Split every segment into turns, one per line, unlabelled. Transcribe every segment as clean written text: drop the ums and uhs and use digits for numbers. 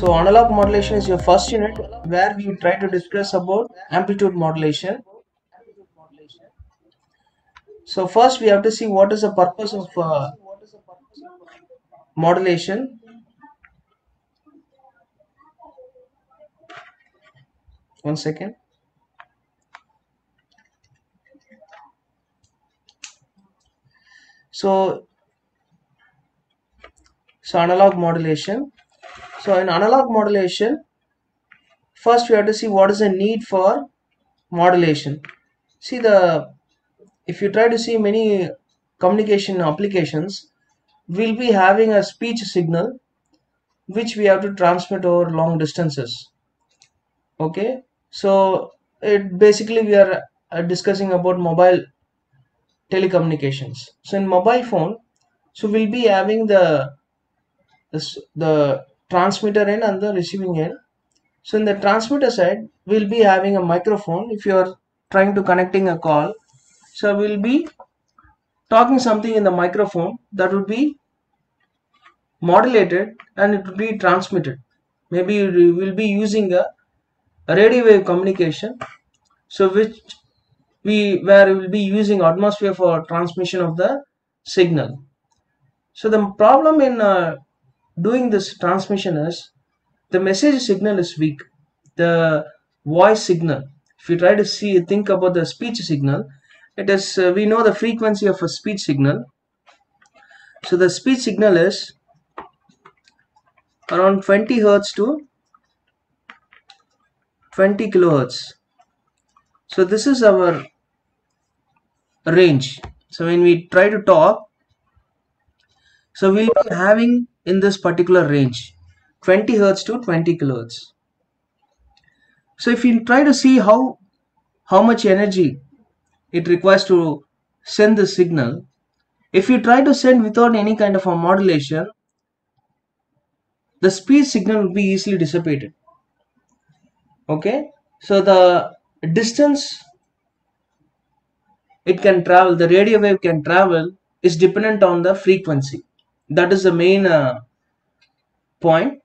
So analog modulation is your first unit where we try to discuss about amplitude modulation. So first we have to see what is the purpose of modulation. One second. So analog modulation. So in analog modulation, first we have to see what is the need for modulation. See, if you try to see many communication applications, we'll be having a speech signal which we have to transmit over long distances. Okay, so it basically we are discussing about mobile telecommunications. So in mobile phone, so we'll be having the transmitter end and the receiving end. So in the transmitter side, we'll be having a microphone. If you are trying to connecting a call, so we'll be talking something in the microphone that would be modulated and it will be transmitted. Maybe we will be using a radio wave communication, so which where we will be using atmosphere for transmission of the signal. So the problem in doing this transmission is the message signal is weak. The voice signal, if you try to think about the speech signal, it is we know the frequency of a speech signal. So the speech signal is around 20 hertz to 20 kilohertz. So this is our range. So when we try to talk, so we'll be having in this particular range 20 hertz to 20 kilohertz. So if you try to see how much energy it requires to send the signal, if you try to send without any kind of a modulation, the speech signal will be easily dissipated. Okay, so the distance it can travel, the radio wave can travel, is dependent on the frequency. That is the main point.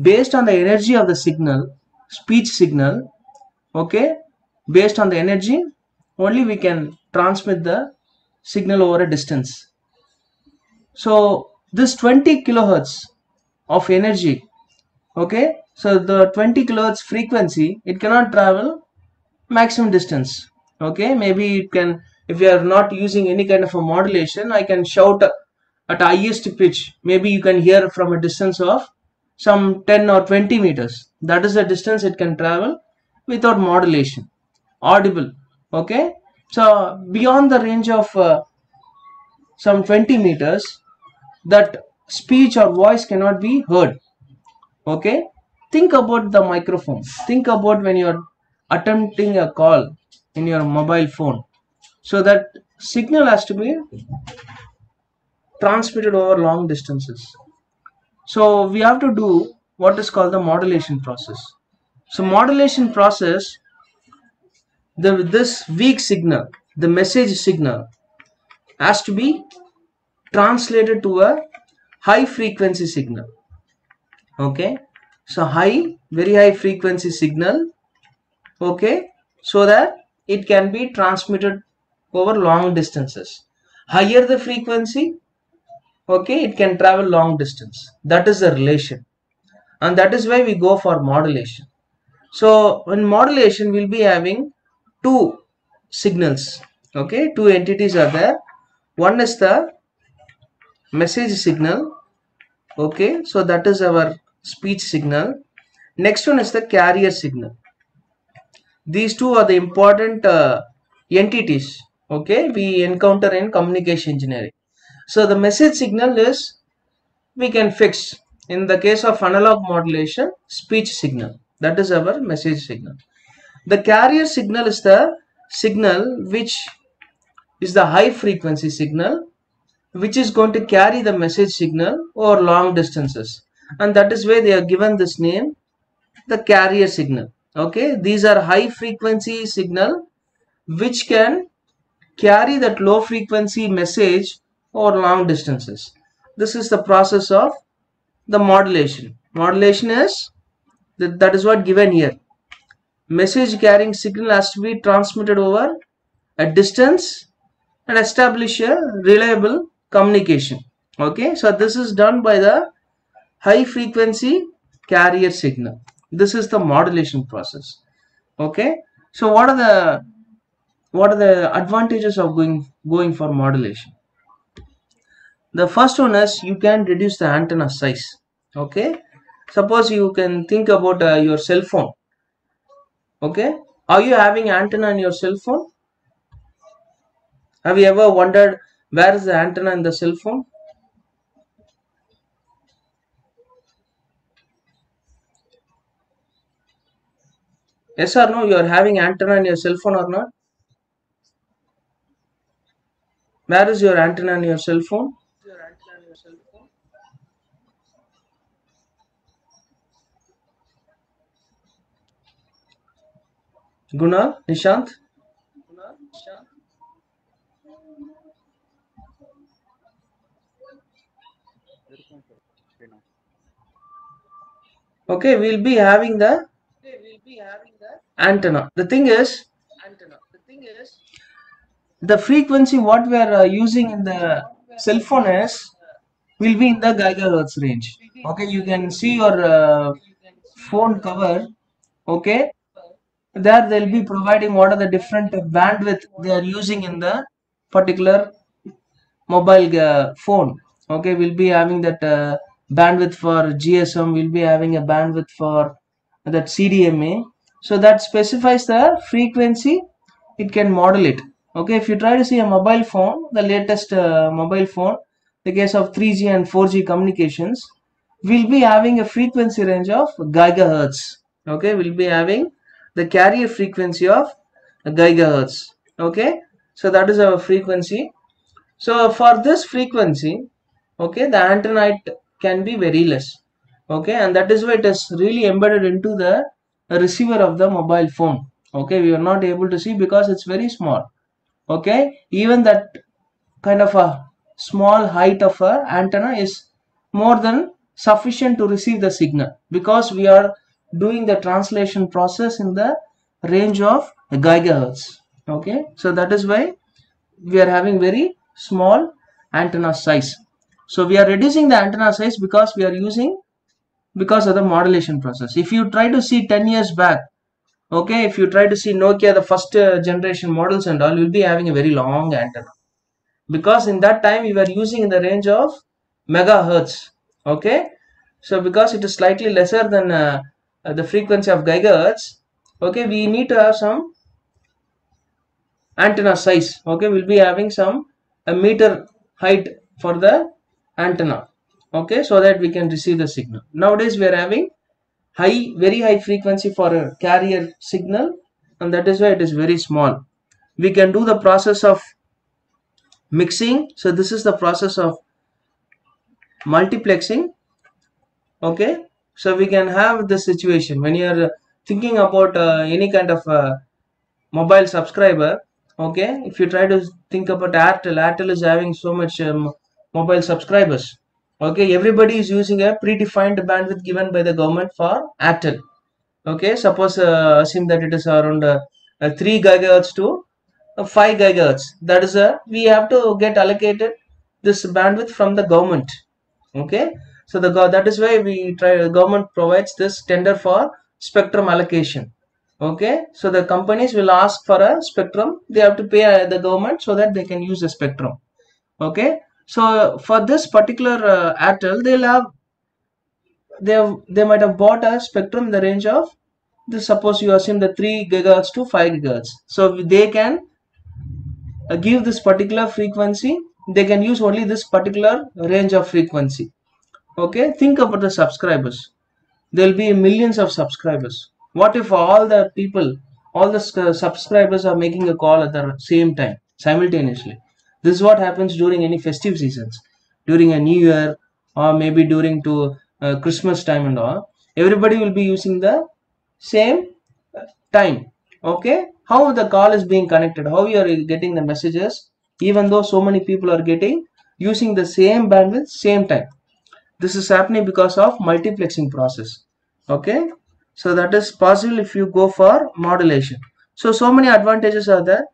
Based on the energy of the signal, speech signal, okay, based on the energy only we can transmit the signal over a distance. So this 20 kilohertz of energy, okay, so the 20 kilohertz frequency, it cannot travel maximum distance. Okay, maybe it can, if you are not using any kind of a modulation, I can shout at highest pitch, maybe you can hear from a distance of some 10 or 20 meters. That is the distance it can travel without modulation, audible. Okay, so beyond the range of some 20 meters, that speech or voice cannot be heard. Okay, think about the microphone, think about when you are attempting a call in your mobile phone, so that signal has to be transmitted over long distances. So we have to do what is called the modulation process. So modulation process, this weak signal, the message signal, has to be translated to a high frequency signal. Okay, so very high frequency signal, okay, so that it can be transmitted over long distances. Higher the frequency, okay, it can travel long distance. That is the relation, and that is why we go for modulation. So in modulation we'll be having two signals, okay, two entities are there. One is the message signal, okay, so that is our speech signal. Next one is the carrier signal. These two are the important entities, okay, we encounter in communication engineering. So the message signal is, we can fix in the case of analog modulation, speech signal, that is our message signal. The carrier signal is the signal which is the high frequency signal, which is going to carry the message signal over long distances, and that is why they are given this name, the carrier signal. Okay, these are high frequency signal which can carry that low frequency message over long distances. This is the process of the modulation. Modulation is that is what given here. Message carrying signal has to be transmitted over a distance and establish a reliable communication. Okay, so this is done by the high frequency carrier signal. This is the modulation process. Okay, so what are the advantages of going for modulation? The first one is you can reduce the antenna size. Okay, suppose you can think about your cell phone. Okay, are you having antenna in your cell phone? Have you ever wondered where is the antenna in the cell phone? Yes or no? You are having antenna in your cell phone or not? Where is your antenna in your cell phone? Guna, Nishant? Okay, we'll be having the antenna. The thing is, the frequency what we are using in the cell phone is will be in the gigahertz range. Okay, you can see your phone cover. Okay, there they'll be providing what are the different bandwidth they are using in the particular mobile phone. Okay, we'll be having that bandwidth for GSM, we'll be having a bandwidth for that CDMA, so that specifies the frequency it can modulate. Okay, if you try to see a mobile phone, the latest mobile phone, the case of 3G and 4G communications, we'll be having a frequency range of gigahertz. Okay, we'll be having the carrier frequency of gigahertz. Okay, so that is our frequency. So for this frequency, okay, the antenna can be very less. Okay, and that is why it is really embedded into the receiver of the mobile phone. Okay, we are not able to see because it's very small. Okay, even that kind of a small height of a antenna is more than sufficient to receive the signal, because we are doing the translation process in the range of gigahertz. Okay, so that is why we are having very small antenna size. So we are reducing the antenna size because we are using, because of the modulation process. If you try to see 10 years back, okay, if you try to see Nokia, the first generation models and all, you'll be having a very long antenna, because in that time we were using in the range of megahertz. Okay, so because it is slightly lesser than the frequency of gigahertz, okay, we need to have some antenna size. Okay, we'll be having some a meter height for the antenna. Okay, so that we can receive the signal. Nowadays we are having very high frequency for a carrier signal, and that is why it is very small. We can do the process of mixing. So this is the process of multiplexing. Okay, so we can have the situation when you are thinking about any kind of mobile subscriber. Okay, if you try to think about Airtel is having so much mobile subscribers. Okay, everybody is using a predefined bandwidth given by the government for Airtel. Okay, suppose assume that it is around 3 gigahertz to 5 gigahertz. That is we have to get allocated this bandwidth from the government. Okay, so that is why government provides this tender for spectrum allocation. Okay, so the companies will ask for a spectrum, they have to pay the government so that they can use the spectrum. Okay, so for this particular Airtel, they might have bought a spectrum in the range of this. Suppose you assume the 3 gigahertz to 5 gigahertz, so they can give this particular frequency, they can use only this particular range of frequency. Okay, think about the subscribers. There will be millions of subscribers. What if all the people, all the subscribers are making a call at the same time, simultaneously? This is what happens during any festive seasons, during a new year, or maybe during to Christmas time and all. Everybody will be using the same time. Okay, how the call is being connected, how you are getting the messages, even though so many people are getting using the same bandwidth same time. This is happening because of multiplexing process. Okay, so that is possible if you go for modulation. So many advantages are there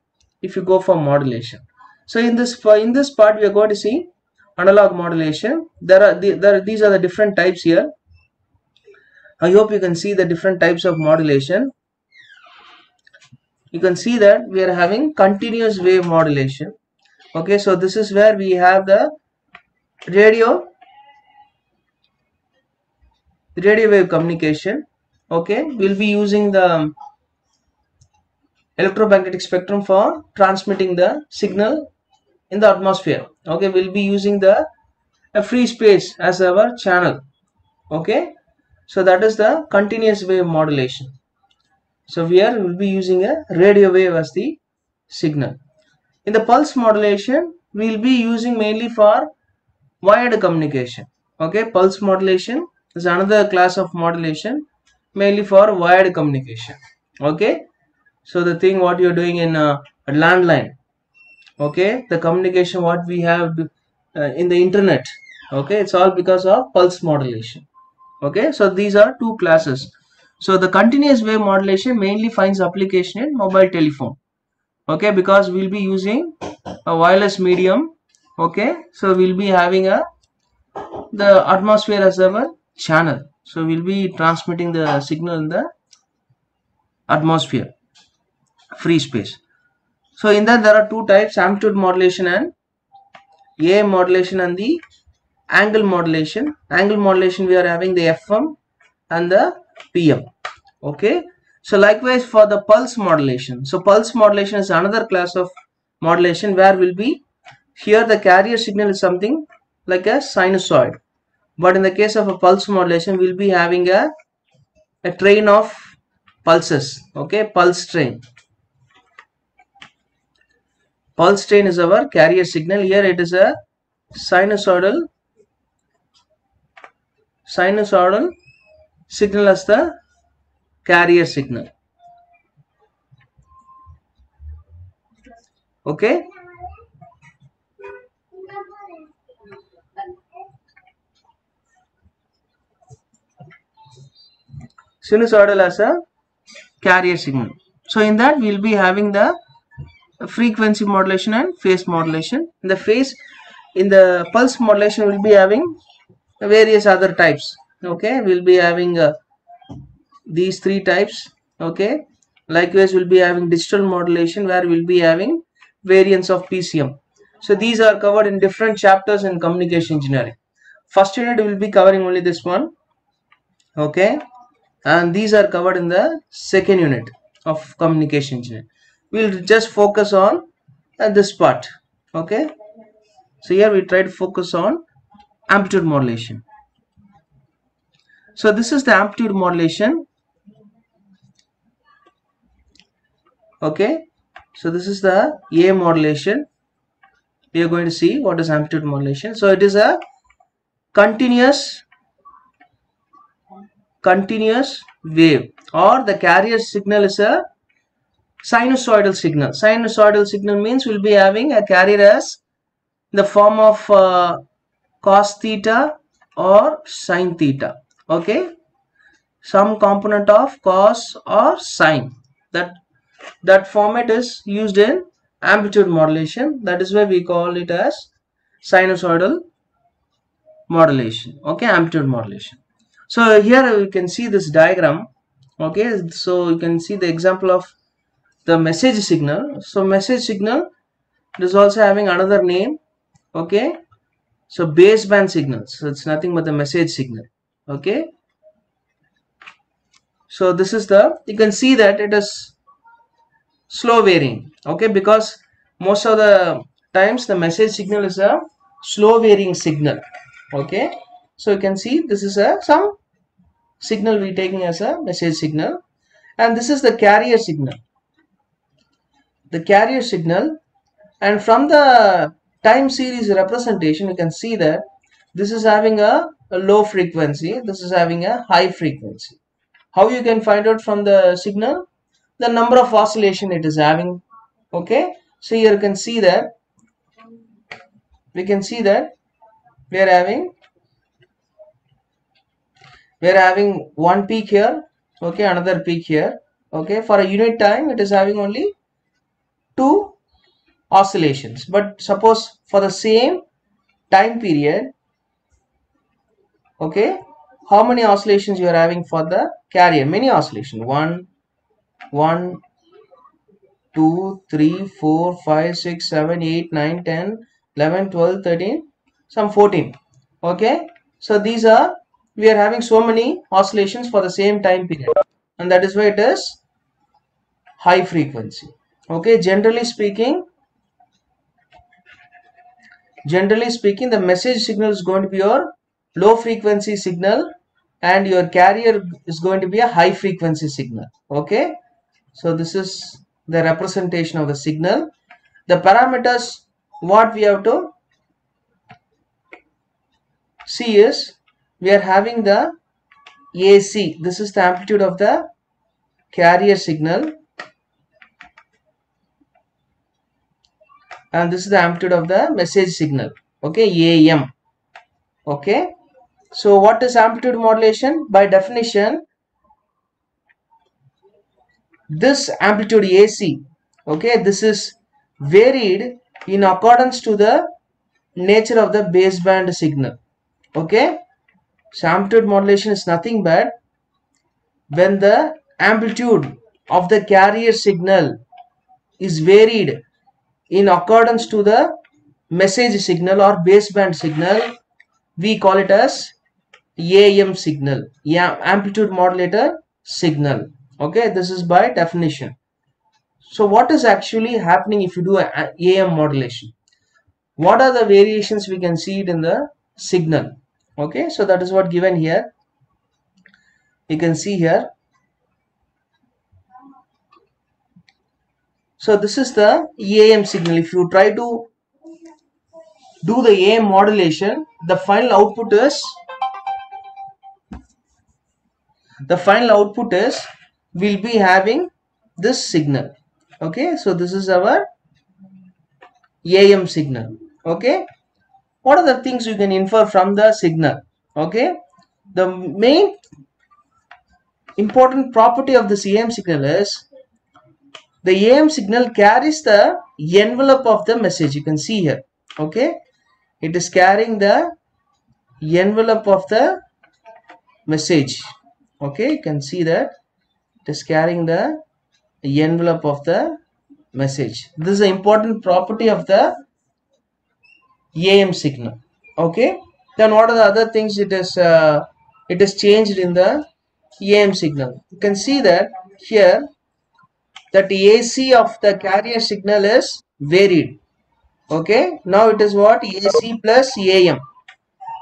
if you go for modulation. So in this part we are going to see analog modulation. These are the different types here. I hope you can see the different types of modulation. You can see that we are having continuous wave modulation. Okay, so this is where we have the radio wave communication. Okay, we'll be using the electromagnetic spectrum for transmitting the signal in the atmosphere. Okay, we'll be using the free space as our channel. Okay, so that is the continuous wave modulation. So here we will be using a radio wave as the signal. In the pulse modulation, we will be using mainly for wired communication. Okay, pulse modulation is another class of modulation mainly for wired communication. Okay, so the thing what you're doing in a landline, okay, the communication what we have in the internet, okay, it's all because of pulse modulation. Okay, so these are two classes. So the continuous wave modulation mainly finds application in mobile telephone. Okay, because we'll be using a wireless medium. Okay, so we'll be having the atmosphere as our channel. So we'll be transmitting the signal in the atmosphere, free space. So in that there are two types, amplitude modulation and AM modulation and the angle modulation. Angle modulation we are having the FM and the PM. Okay, so likewise for the pulse modulation. So pulse modulation is another class of modulation where will be here the carrier signal is something like a sinusoid, but in the case of a pulse modulation we'll be having a train of pulses. Okay, pulse train. Pulse train is our carrier signal. Here it is a sinusoidal signal as the carrier signal. Okay, sinusoidal as a carrier signal. So in that we will be having the frequency modulation and phase modulation. In the pulse modulation we will be having various other types. Okay, we'll be having these three types. Okay, likewise we'll be having digital modulation where we'll be having variants of PCM. So these are covered in different chapters in communication engineering. First unit will be covering only this one. Okay, and these are covered in the second unit of communication engineering. We'll just focus on this part. Okay, so here we try to focus on amplitude modulation. So this is the amplitude modulation. Okay, so this is the A modulation. We are going to see what is amplitude modulation. So it is a continuous wave, or the carrier signal is a sinusoidal signal. Sinusoidal signal means we'll be having a carrier as the form of cos theta or sin theta. Okay, some component of cos or sin. That format is used in amplitude modulation. That is why we call it as sinusoidal modulation. Okay, amplitude modulation. So here you can see this diagram. Okay, so you can see the example of the message signal. So message signal is also having another name. Okay, so baseband signal. So it's nothing but the message signal. Okay, so this is you can see that it is slow varying. Okay, because most of the times the message signal is a slow varying signal. Okay, so you can see this is some signal we taking as a message signal, and this is the carrier signal. The carrier signal, and from the time series representation you can see that this is having a low frequency, this is having a high frequency. How you can find out from the signal? The number of oscillation it is having. Okay, so here you can see that we are having we are having one peak here, okay, another peak here, okay. For a unit time it is having only two oscillations, but suppose for the same time period, okay, how many oscillations you are having for the carrier? Many oscillation. 1 2 3 4 5 6 7 8 9 10 11 12 13, some 14, okay. So these are, we are having so many oscillations for the same time period, and that is why it is high frequency, okay. Generally speaking, the message signal is going to be your low frequency signal, and your carrier is going to be a high frequency signal, okay. So this is the representation of the signal. The parameters what we have to see is, we are having the AC, this is the amplitude of the carrier signal, and this is the amplitude of the message signal, okay, AM, okay. So what is amplitude modulation? By definition, this amplitude AC, okay, this is varied in accordance to the nature of the baseband signal, okay. So amplitude modulation is nothing but when the amplitude of the carrier signal is varied in accordance to the message signal or baseband signal, we call it as AM signal, yeah, amplitude modulator signal, okay. This is by definition. So what is actually happening if you do a AM modulation? What are the variations? We can see it in the signal, okay. So that is what given here. You can see here. So this is the AM signal. If you try to do the AM modulation, the final output is will be having this signal, okay. So this is our AM signal, okay. What are the things you can infer from the signal, okay? The main important property of this AM signal is the AM signal carries the envelope of the message. You can see here, okay. It is carrying the envelope of the message, okay. You can see that it is carrying the envelope of the message. This is an important property of the AM signal, okay. Then what are the other things? It is changed in the AM signal. You can see that here that AC of the carrier signal is varied, okay. Now it is what? AC plus AM,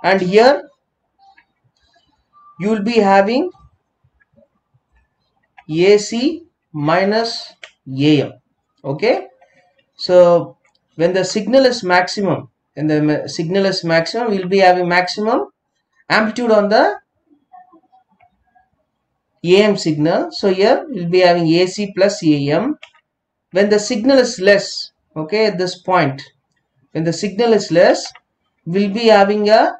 and here you will be having AC minus AM, okay. So when the signal is maximum, we will be having maximum amplitude on the AM signal. So here we will be having AC plus AM. When the signal is less, okay, at this point, when the signal is less, we'll be having a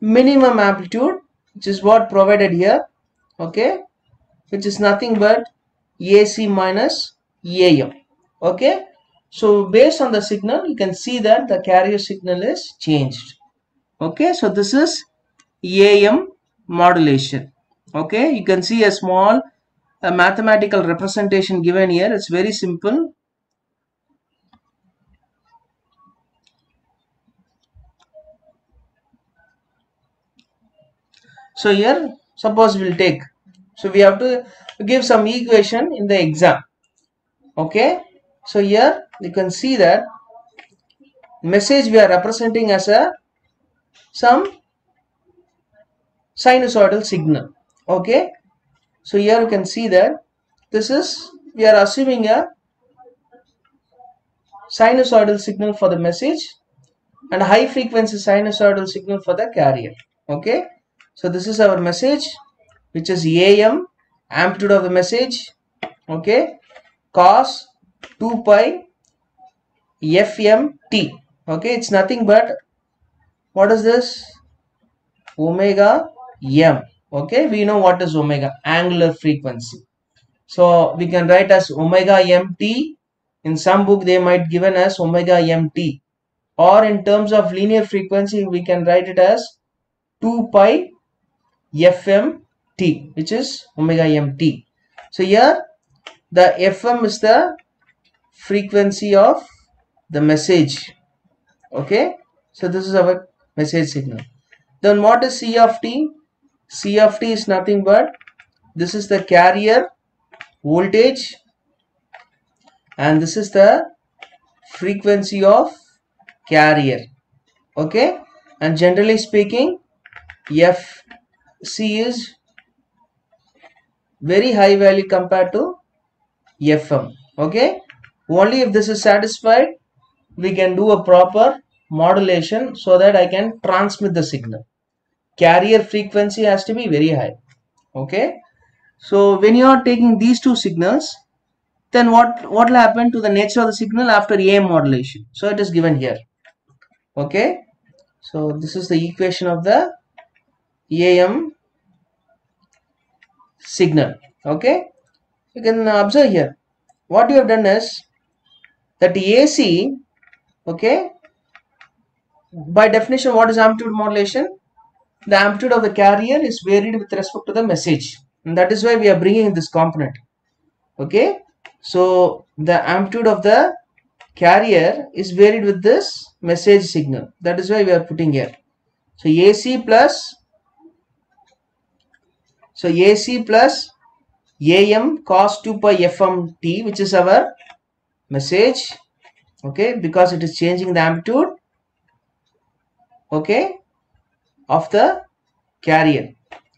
minimum amplitude, which is what provided here, okay, which is nothing but AC minus AM, okay. So based on the signal, you can see that the carrier signal is changed, okay. So this is AM modulation, okay. You can see a small mathematical representation given here. It's very simple. So here suppose we'll take, so we have to give some equation in the exam, okay. So here you can see that message we are representing as a some sinusoidal signal, okay. So here you can see that this is, we are assuming a sinusoidal signal for the message and high frequency sinusoidal signal for the carrier, okay. So this is our message, which is AM, amplitude of the message, okay, cos 2 pi FMT, okay. It's nothing but, what is this? Omega M, Okay, we know what is omega, angular frequency. So we can write as omega mt. In some book they might given as omega mt, or in terms of linear frequency we can write it as 2 pi fmt, which is omega mt. So here the fm is the frequency of the message. Okay, so this is our message signal. Then what is c of t? C of t is nothing but this is the carrier voltage and this is the frequency of carrier. Okay, and generally speaking fc is very high value compared to fm. Okay, only if this is satisfied we can do a proper modulation so that I can transmit the signal. Carrier frequency has to be very high. Okay, so when you are taking these two signals, then what will happen to the nature of the signal after AM modulation? So it is given here. Okay, so this is the equation of the AM signal. Okay, you can observe here what you have done is that AC. Okay, by definition what is amplitude modulation? The amplitude of the carrier is varied with respect to the message, and that is why we are bringing this component. Okay, so the amplitude of the carrier is varied with this message signal, that is why we are putting here. So AC plus AM cos 2 pi fmt, which is our message. Okay, because it is changing the amplitude, okay, of the carrier.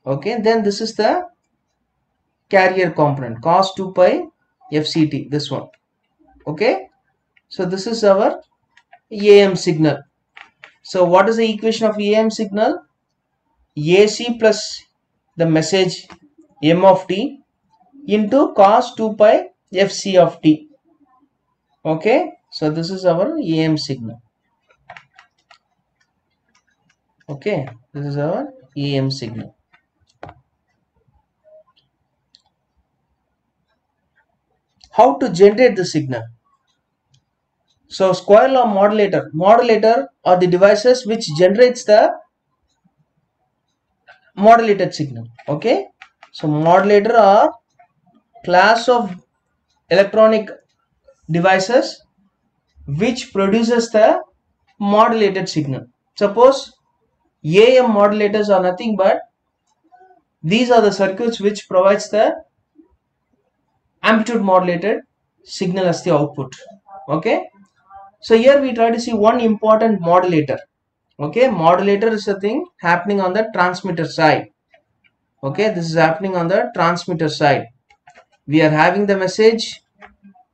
Okay, then this is the carrier component cos 2 pi fct, this one. Okay, so this is our AM signal. So what is the equation of AM signal? AC plus the message m of t into cos 2 pi fc of t. Okay, so this is our AM signal. Okay, this is our AM signal. How to generate the signal? So square law modulator are the devices which generates the modulated signal. Okay, so modulator are class of electronic devices which produces the modulated signal. Suppose AM modulators are nothing but these are the circuits which provides the amplitude modulated signal as the output. Okay, so here we try to see one important modulator. Okay, modulator is a thing happening on the transmitter side. Okay, this is happening on the transmitter side. We are having the message,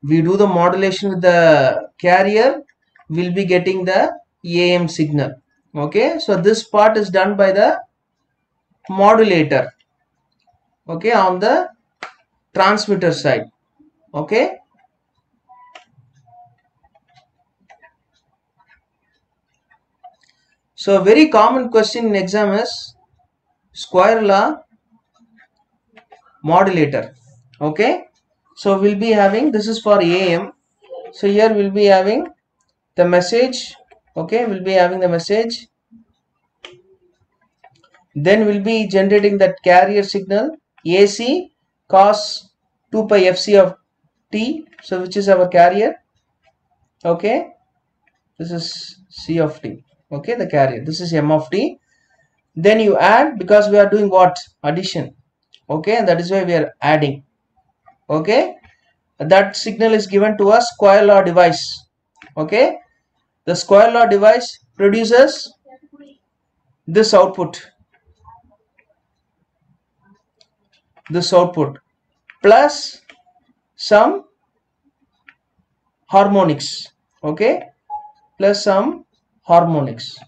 we do the modulation with the carrier, we'll be getting the AM signal. Okay, so this part is done by the modulator. Okay, on the transmitter side. Okay, so a very common question in exam is square law modulator. Okay, so we'll be having, this is for AM, so here we'll be having the message. Okay, we'll be having the message, then we'll be generating that carrier signal AC cos 2 pi fc of t, so which is our carrier. Okay, this is c of t. Okay, the carrier, this is m of t. Then you add, because we are doing what? Addition. Okay, and that is why we are adding. Okay, that signal is given to a square law device. Okay, the square law device produces this output, plus some harmonics. Okay, plus some harmonics,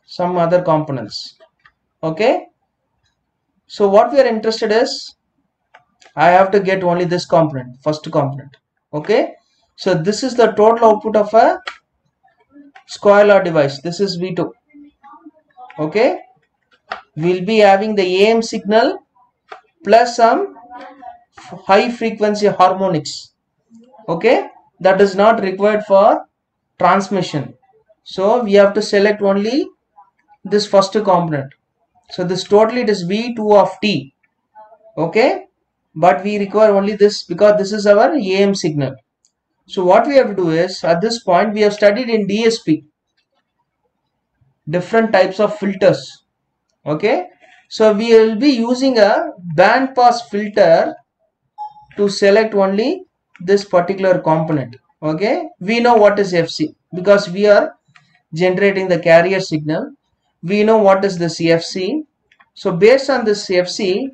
some other components. Okay, so what we are interested is I have to get only this component, first component. Okay, so this is the total output of a square law device. This is V2. Okay, we'll be having the AM signal plus some high frequency harmonics. Okay, that is not required for transmission. So we have to select only this first component. So this totally it is V2 of T. Okay, but we require only this because this is our AM signal. So what we have to do is, at this point we have studied in DSP different types of filters. Okay, so we will be using a band pass filter to select only this particular component. Okay, we know what is FC because we are generating the carrier signal. We know what is this FC. So based on this FC,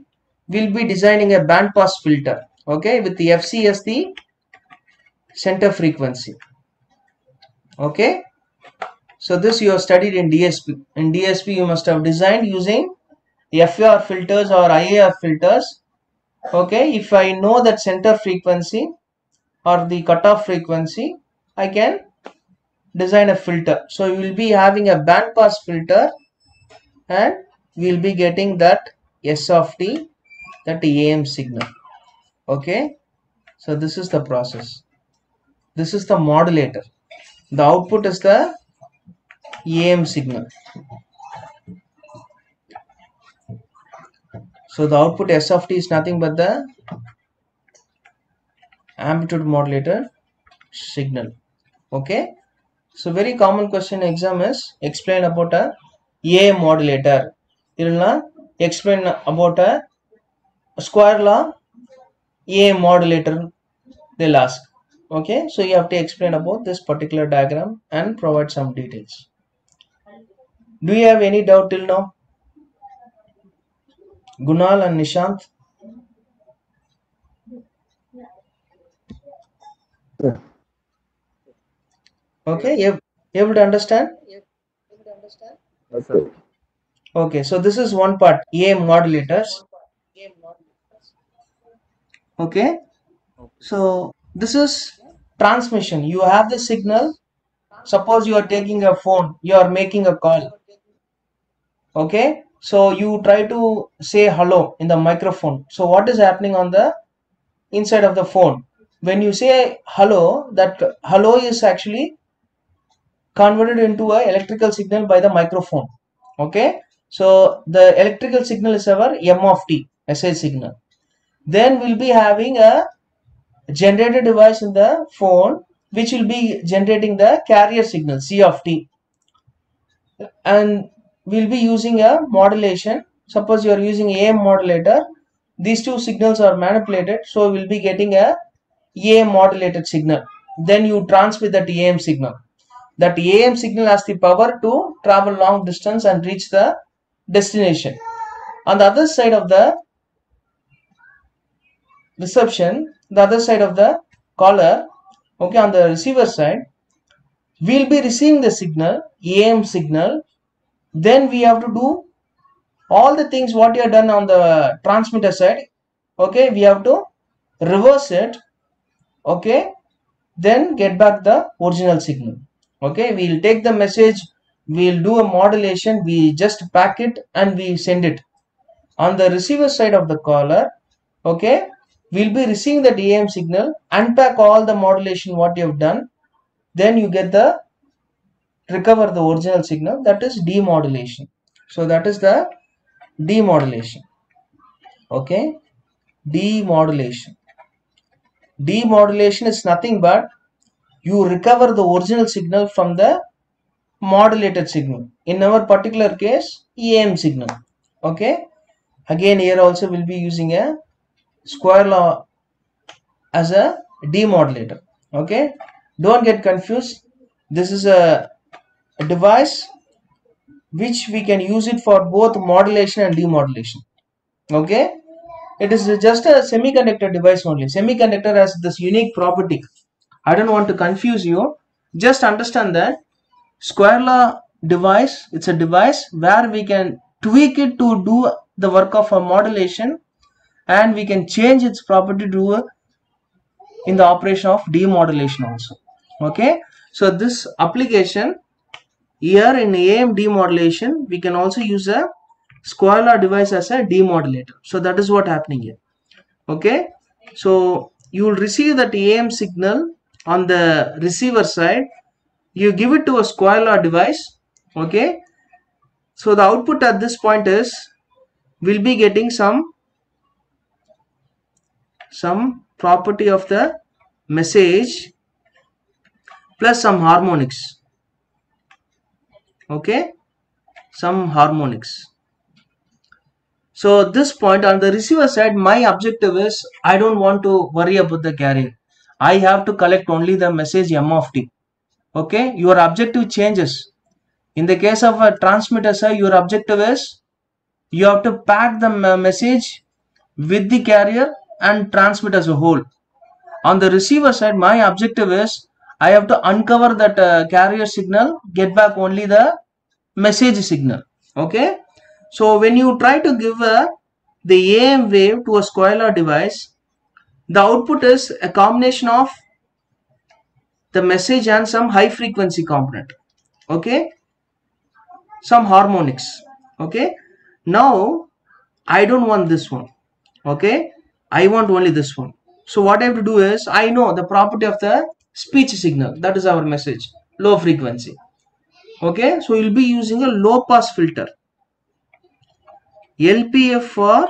we'll be designing a band pass filter. Okay, with the FC as the center frequency. Okay, so this you have studied in DSP. In DSP you must have designed using FAR filters or IAR filters. Okay, if I know that center frequency or the cutoff frequency, I can design a filter. So we will be having a band pass filter and we will be getting that S of T, that AM signal. Okay, so this is the process. This is the modulator. The output is the AM signal. So the output S of T is nothing but the amplitude modulator signal. Okay, so very common question in exam is explain about a AM modulator. Explain about a square law AM modulator, they'll ask. Okay, so you have to explain about this particular diagram and provide some details. Do you have any doubt till now? Gunal and Nishant? Okay, you able to understand?
Okay.
Okay, so this is one part, AM modulators. Okay, so this is transmission. You have the signal. Suppose you are taking a phone, you are making a call. Okay, so you try to say hello in the microphone. So what is happening on the inside of the phone? When you say hello, that hello is actually converted into a electrical signal by the microphone. Okay, so the electrical signal is our M of T, SI signal. Then we'll be having a generator device in the phone which will be generating the carrier signal C of T, and we'll be using a modulation. Suppose you are using AM modulator, these two signals are manipulated, so we'll be getting a AM modulated signal. Then you transmit that AM signal. That AM signal has the power to travel long distance and reach the destination. On the other side of the reception, the other side of the caller, okay, on the receiver side, we'll be receiving the signal, AM signal. Then we have to do all the things what you have done on the transmitter side. Okay, we have to reverse it. Okay, then get back the original signal. Okay, we'll take the message, we'll do a modulation, we just pack it and we send it. On the receiver side of the caller, okay, we'll be receiving the AM signal, unpack all the modulation what you have done, then you get the recover the original signal, that is demodulation. So that is the demodulation. Okay, demodulation. Demodulation is nothing but you recover the original signal from the modulated signal. In our particular case, AM signal. Okay, again here also we'll be using a square law as a demodulator. Okay, don't get confused. This is a device which we can use it for both modulation and demodulation. Okay, it is just a semiconductor device only. Semiconductor has this unique property. I don't want to confuse you. Just understand that square law device, it's a device where we can tweak it to do the work of a modulation, and we can change its property to in the operation of demodulation also. Okay, so this application here in AM demodulation, we can also use a square law device as a demodulator. So that is what happening here. Okay, so you will receive that AM signal on the receiver side, you give it to a square law device. Okay, so the output at this point is will be getting some property of the message plus some harmonics. Okay, some harmonics. So at this point on the receiver side, my objective is I don't want to worry about the carrier. I have to collect only the message M of t. Okay, your objective changes. In the case of a transmitter side, your objective is you have to pack the message with the carrier and transmit as a whole. On the receiver side, my objective is I have to uncover that carrier signal, get back only the message signal. Okay, so when you try to give the AM wave to a square law device, the output is a combination of the message and some high frequency component. Okay, some harmonics. Okay, now I don't want this one. Okay, I want only this one. So what I have to do is I know the property of the speech signal, that is our message, low frequency. Okay, so you'll be using a low pass filter, LPF, for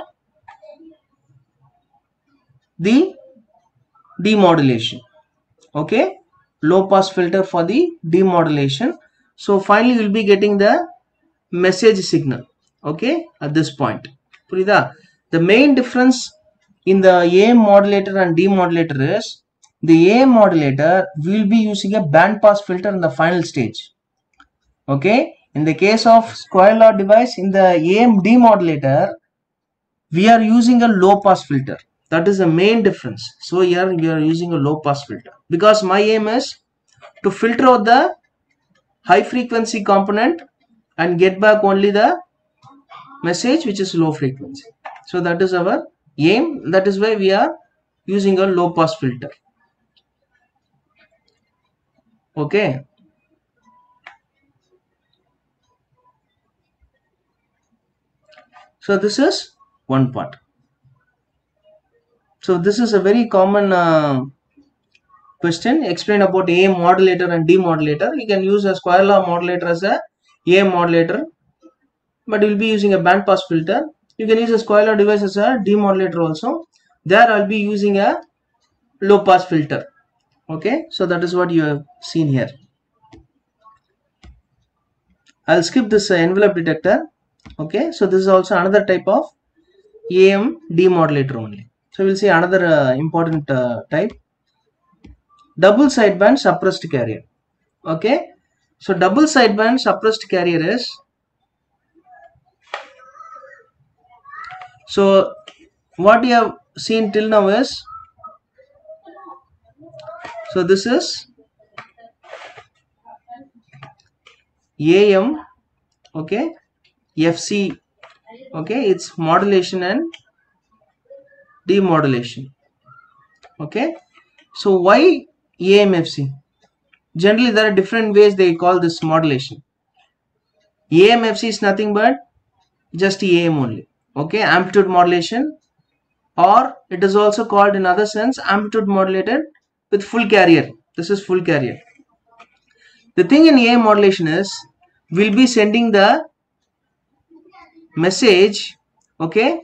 the demodulation. Okay, low pass filter for the demodulation. So finally you'll be getting the message signal. Okay, at this point. The main difference in the AM modulator and demodulator is the AM modulator will be using a band pass filter in the final stage. Okay, in the case of square law device, in the AM demodulator, we are using a low pass filter. That is the main difference. So here we are using a low pass filter because my aim is to filter out the high frequency component and get back only the message which is low frequency. So that is our aim. That is why we are using a low pass filter. Okay. So this is one part. So this is a very common question. Explain about AM modulator and demodulator. You can use a square law modulator as a AM modulator, but we'll be using a band pass filter. You can use a square law device as a demodulator also. There I'll be using a low pass filter. Okay, so that is what you have seen here. I'll skip this envelope detector. Okay, so this is also another type of AM demodulator only. So we'll see another important type, double sideband suppressed carrier. Okay, so double sideband suppressed carrier is, so what you have seen till now is, so this is AM, okay, FC, okay, it's modulation and demodulation. Okay, so why AM FC? Generally there are different ways they call this modulation. AM FC is nothing but just AM only. Okay, amplitude modulation, or it is also called in other sense amplitude modulated with full carrier. This is full carrier. The thing in AM modulation is we'll be sending the message, okay,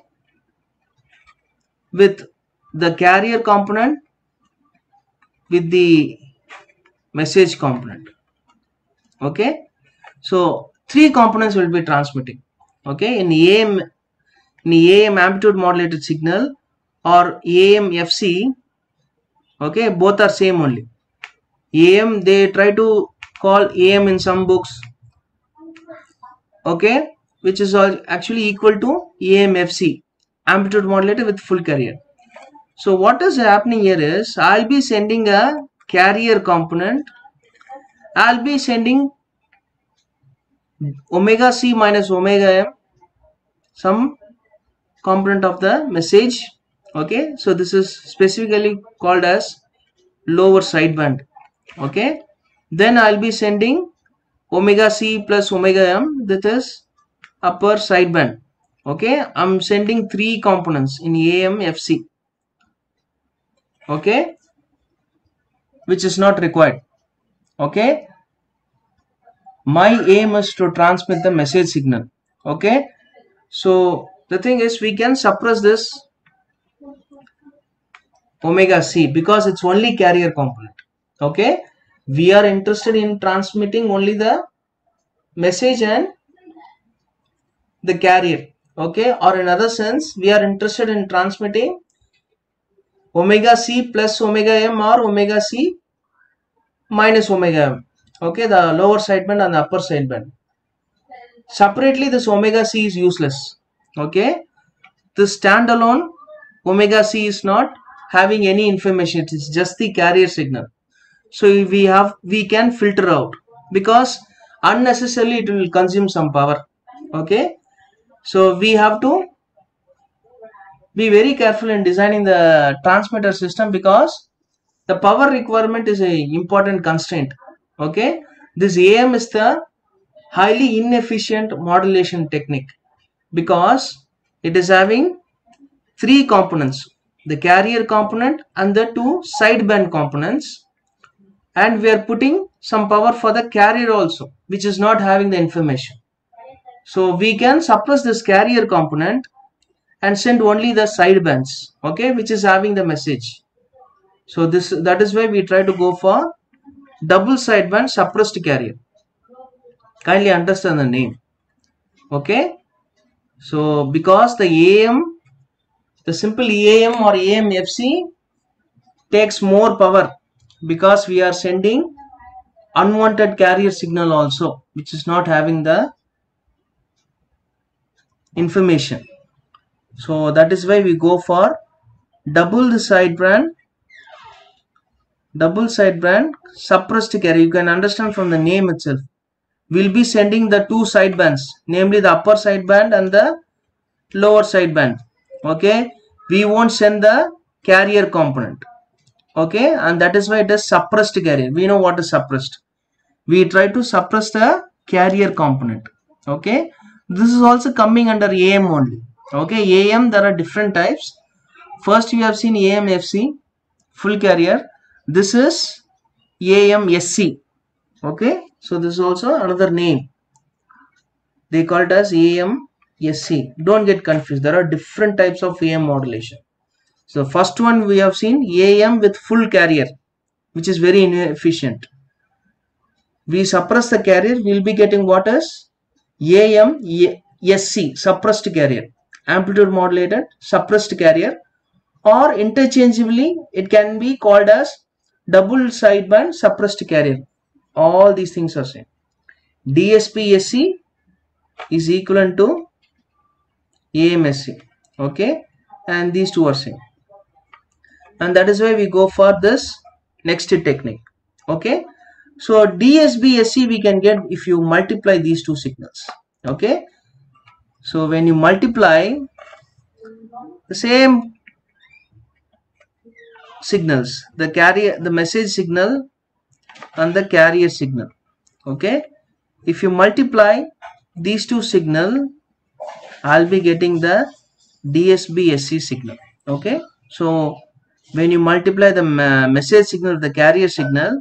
with the carrier component with the message component. Okay, so three components will be transmitting. Okay, in AM amplitude modulated signal or AM FC, okay, both are same only. AM, they try to call AM in some books, okay, which is actually equal to AM FC, amplitude modulated with full carrier. So what is happening here is I'll be sending a carrier component. I'll be sending omega C minus omega M, some component of the message. Okay, so this is specifically called as lower sideband. Okay, then I'll be sending omega C plus omega M, that is upper sideband. Okay, I'm sending 3 components in AMFC. Okay, which is not required. Okay, my aim is to transmit the message signal. Okay, so the thing is, we can suppress this omega c because it's only carrier component. Okay, we are interested in transmitting only the message and the carrier. Okay, or in other sense, we are interested in transmitting omega c plus omega m or omega c minus omega m. Okay, the lower sideband and the upper sideband. Separately, this omega c is useless. Okay, this standalone omega c is not having any information. It is just the carrier signal. So we can filter out because unnecessarily it will consume some power. Okay, so we have to be very careful in designing the transmitter system because the power requirement is a important constraint. Okay, this AM is the highly inefficient modulation technique because it is having 3 components, the carrier component and the 2 sideband components, and we are putting some power for the carrier also, which is not having the information. So we can suppress this carrier component and send only the sidebands, okay, which is having the message. So that is why we try to go for double sideband suppressed carrier. Kindly understand the name. Okay, so because the AM, the simple EAM or AMFC takes more power because we are sending unwanted carrier signal also, which is not having the information. So that is why we go for double sideband suppressed carrier. You can understand from the name itself. We'll be sending the 2 sidebands, namely the upper sideband and the lower sideband. Okay, we won't send the carrier component. Okay, and that is why it is suppressed carrier. We know what is suppressed. We try to suppress the carrier component. Okay, this is also coming under AM only. Okay, AM there are different types. First we have seen AMFC, full carrier. This is AMSC. Okay, so this is also another name. They call it as AMSC. Don't get confused. There are different types of AM modulation. So first one we have seen AM with full carrier, which is very inefficient. We suppress the carrier, we will be getting what is AMSC, suppressed carrier, amplitude modulated suppressed carrier, or interchangeably it can be called as double sideband suppressed carrier. All these things are same. DSP-SC is equivalent to AMSC. Okay, and these two are same, and that is why we go for this next technique. Okay, so DSP-SC we can get if you multiply these two signals. Okay, so when you multiply the same signals, the carrier, the message signal and the carrier signal. Okay, if you multiply these two signal, I'll be getting the DSP-SC signal. Okay, so when you multiply the message signal with the carrier signal,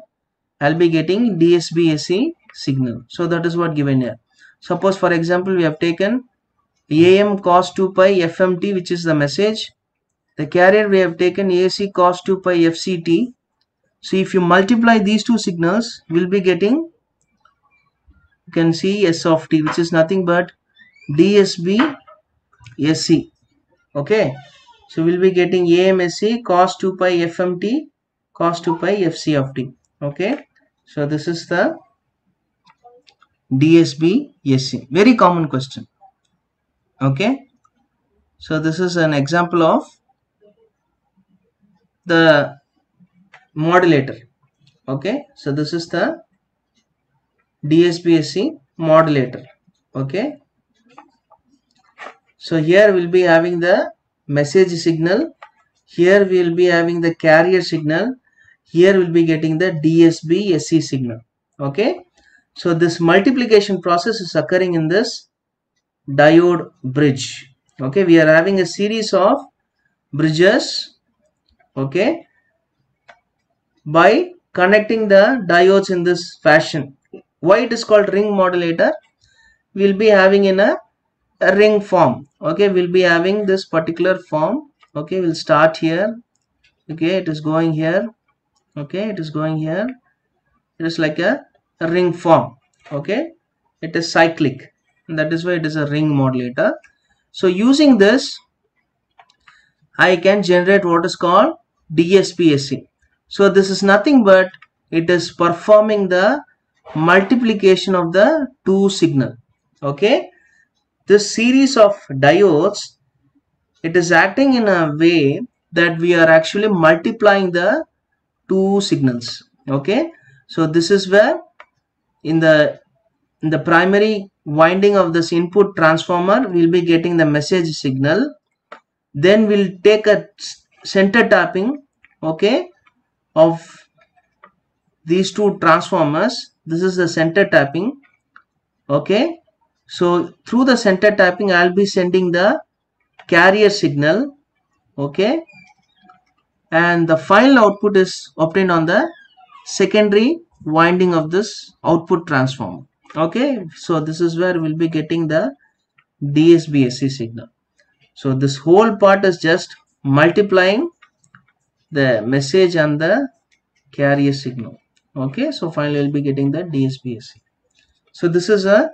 I'll be getting DSP-SC signal. So that is what given here. Suppose for example we have taken AM cos 2 pi FMT, which is the message. The carrier we have taken AC cos 2 pi FCT. So if you multiply these two signals, we'll be getting, you can see S of t, which is nothing but DSP-SC. Okay, so we'll be getting AMSC cos 2 pi FMT cos 2 pi FC of t. Okay, so this is the DSP-SC. Very common question. Okay, so this is an example of the modulator. Okay, so this is the DSP-SC modulator. Okay, so here we'll be having the message signal, here we will be having the carrier signal, here we'll be getting the DSP-SC signal. Okay, so this multiplication process is occurring in this diode bridge. Okay, we are having a series of bridges, okay, by connecting the diodes in this fashion. Why it is called ring modulator? We'll be having in a ring form. Okay, we'll be having this particular form. Okay, we'll start here. Okay, it is going here. Okay, it is going here. It is like a ring form. Okay, it is cyclic, and that is why it is a ring modulator. So using this, I can generate what is called DSPSC. So this is nothing but it is performing the multiplication of the two signal. Okay, this series of diodes, it is acting in a way that we are actually multiplying the two signals. Okay, so this is where in the primary winding of this input transformer we'll be getting the message signal. Then we'll take a center tapping, okay, of these two transformers. This is the center tapping. Okay, so through the center tapping I'll be sending the carrier signal. Okay, and the final output is obtained on the secondary winding of this output transformer. Okay, so this is where we'll be getting the DSBSC signal. So this whole part is just multiplying the message and the carrier signal. Okay, so finally we'll be getting the DSBSC. So this is a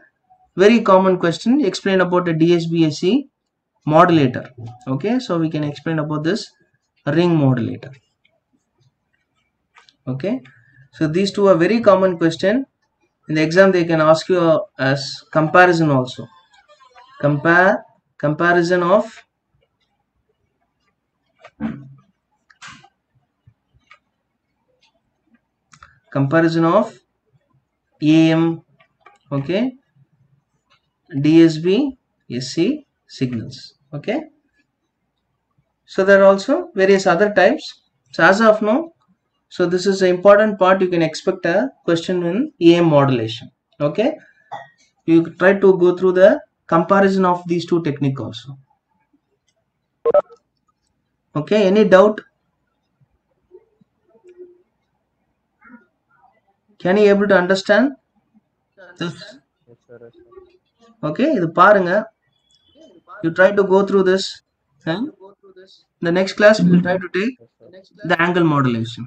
very common question. Explain about a DSBSC modulator. Okay, so we can explain about this ring modulator. Okay, so these two are very common question. In the exam they can ask you as comparison also. Comparison of AM, okay, DSB, SC signals. Okay, so there are also various other types. So as of now, so this is an important part. You can expect a question in AM modulation. Okay, you try to go through the comparison of these two techniques also. Okay, any doubt? Can you able to understand this? Okay, இது பாருங்க. You try to go through this. And the next class we will try to take the angle modulation.